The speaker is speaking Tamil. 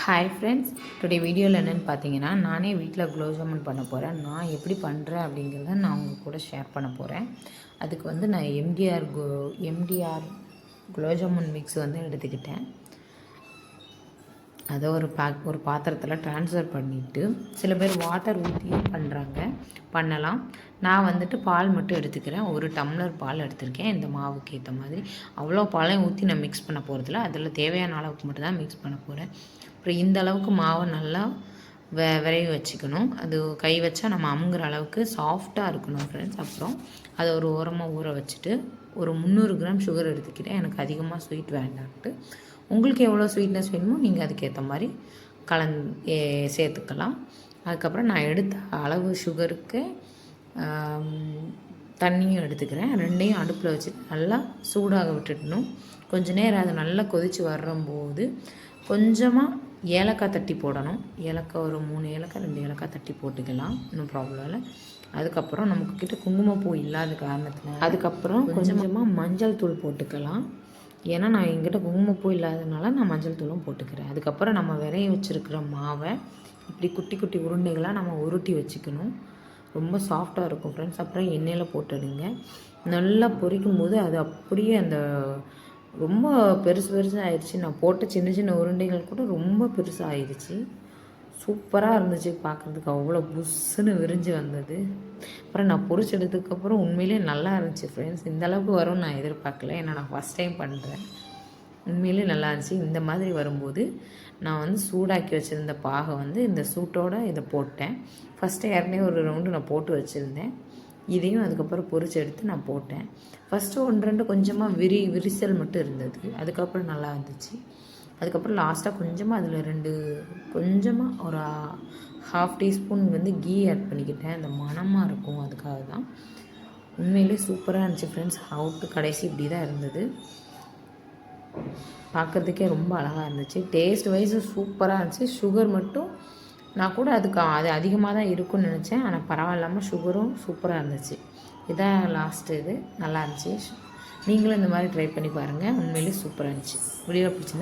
ஹாய் ஃப்ரெண்ட்ஸ், டுடே வீடியோவில் என்னென்னு பார்த்தீங்கன்னா, நானே வீட்டில் குலோப் ஜாமுன் பண்ண போகிறேன். நான் எப்படி பண்ணுறேன் அப்படிங்கிறத நான் உங்கள் கூட ஷேர் பண்ண போகிறேன். அதுக்கு வந்து நான் எம்டிஆர் குலோப் ஜாமுன் மிக்ஸ் வந்து எடுத்துக்கிட்டேன். அதை ஒரு பாத்திரத்தில் ட்ரான்ஸ்ஃபர் பண்ணிவிட்டு, சில பேர் வாட்டர் ஊற்றியும் பண்ணலாம். நான் வந்துட்டு பால் மட்டும் எடுத்துக்கிறேன். 1 டம்ளர் பால் எடுத்திருக்கேன். இந்த மாவுக்கு ஏற்ற மாதிரி அவ்வளோ பாலையும் ஊற்றி நான் மிக்ஸ் பண்ண போகிறதில்ல. அதில் தேவையான அளவுக்கு மட்டும் தான் மிக்ஸ் பண்ண போகிறேன். அப்புறம் இந்த அளவுக்கு மாவை நல்லா விரைவி வச்சுக்கணும். அது கை வச்சா நம்ம அமுங்குற அளவுக்கு சாஃப்டாக இருக்கணும் ஃப்ரெண்ட்ஸ். அப்புறம் அதை ஒரு ஓரமாக ஊற வச்சுட்டு ஒரு 300 கிராம் சுகர் எடுத்துக்கிட்டேன். எனக்கு அதிகமாக ஸ்வீட் வேண்டான்ட்டு. உங்களுக்கு எவ்வளோ ஸ்வீட்னஸ் வேணுமோ நீங்கள் அதுக்கேற்ற மாதிரி சேர்த்துக்கலாம். அதுக்கப்புறம் நான் எடுத்த அளவு சுகருக்கு தண்ணியும் எடுத்துக்கிறேன். ரெண்டையும் அடுப்பில் வச்சு நல்லா சூடாக விட்டுடணும். கொஞ்சம் நேரம் அது நல்லா கொதித்து வரும்போது கொஞ்சமாக ஏலக்காய் தட்டி போடணும். ஏலக்காய் ஒரு 3 ஏலக்காய் 2 ஏலக்காய் தட்டி போட்டுக்கலாம், இன்னும் ப்ராப்ளம் இல்லை. அதுக்கப்புறம் நமக்குக்கிட்ட குங்குமப்பூ இல்லாத காரணத்தில் அதுக்கப்புறம் கொஞ்சமாக மஞ்சள் தூள் போட்டுக்கலாம். ஏன்னா நான் எங்கிட்ட குங்குமப்பூ இல்லாததுனால நான் மஞ்சள் தூளும் போட்டுக்கிறேன். அதுக்கப்புறம் நம்ம விரைய வச்சுருக்கிற மாவை இப்படி குட்டி குட்டி உருண்டைகளாக நம்ம உருட்டி வச்சுக்கணும். ரொம்ப சாஃப்டாக இருக்கும் ஃப்ரெண்ட்ஸ். அப்புறம் எண்ணெயில் போட்டுடுங்க. நல்லா பொரிக்கும் போது அது அப்படியே அந்த ரொம்ப பெருசாக ஆயிடுச்சு. நான் போட்ட சின்ன சின்ன உருண்டைகள் கூட ரொம்ப பெருசாக ஆயிடுச்சு. சூப்பராக இருந்துச்சு பார்க்குறதுக்கு, அவ்வளோ புஷ்ஷுன்னு விரிஞ்சு வந்தது. அப்புறம் நான் பொரிச்செடுத்ததுக்கப்புறம் உண்மையிலே நல்லா இருந்துச்சு ஃப்ரெண்ட்ஸ். இந்த அளவுக்கு வரும்னு நான் எதிர்பார்க்கல. ஏன்னா நான் ஃபஸ்ட் டைம் பண்ணுறேன். உண்மையிலே நல்லா இருந்துச்சு. இந்த மாதிரி வரும்போது நான் வந்து சூடாக்கி வச்சுருந்த பாகை வந்து இந்த சூட்டோடு இதை போட்டேன். ஃபஸ்ட்டு ஏற்கனவே ஒரு ரவுண்டு நான் போட்டு வச்சுருந்தேன். இதையும் அதுக்கப்புறம் பொரிச்சு எடுத்து நான் போட்டேன். ஃபஸ்ட்டு 1-2 கொஞ்சமாக விரிசல் மட்டும் இருந்தது. அதுக்கப்புறம் நல்லா இருந்துச்சு. அதுக்கப்புறம் லாஸ்ட்டாக கொஞ்சமாக அதில் கொஞ்சமாக ஒரு 1/2 டீஸ்பூன் வந்து கீ ஆட் பண்ணிக்கிட்டேன். அந்த மணமாக இருக்கும், அதுக்காக தான். உண்மையிலே சூப்பராக இருந்துச்சு ஃப்ரெண்ட்ஸ். அவுட்டு கடைசி இப்படி தான் இருந்தது. பார்க்குறதுக்கே ரொம்ப அழகாக இருந்துச்சு. டேஸ்ட் வைஸு சூப்பராக இருந்துச்சு. சுகர் மட்டும் நான் கூட அது அதிகமாக தான் இருக்கும்னு நினச்சேன். ஆனால் பரவாயில்லாமல் சுகரும் சூப்பராக இருந்துச்சு. இதான் லாஸ்ட்டு இது. நல்லா இருந்துச்சு. நீங்களும் இந்த மாதிரி ட்ரை பண்ணி பாருங்கள். உண்மையிலே சூப்பராக இருந்துச்சு. வீடியோ பிடிச்சிருந்தா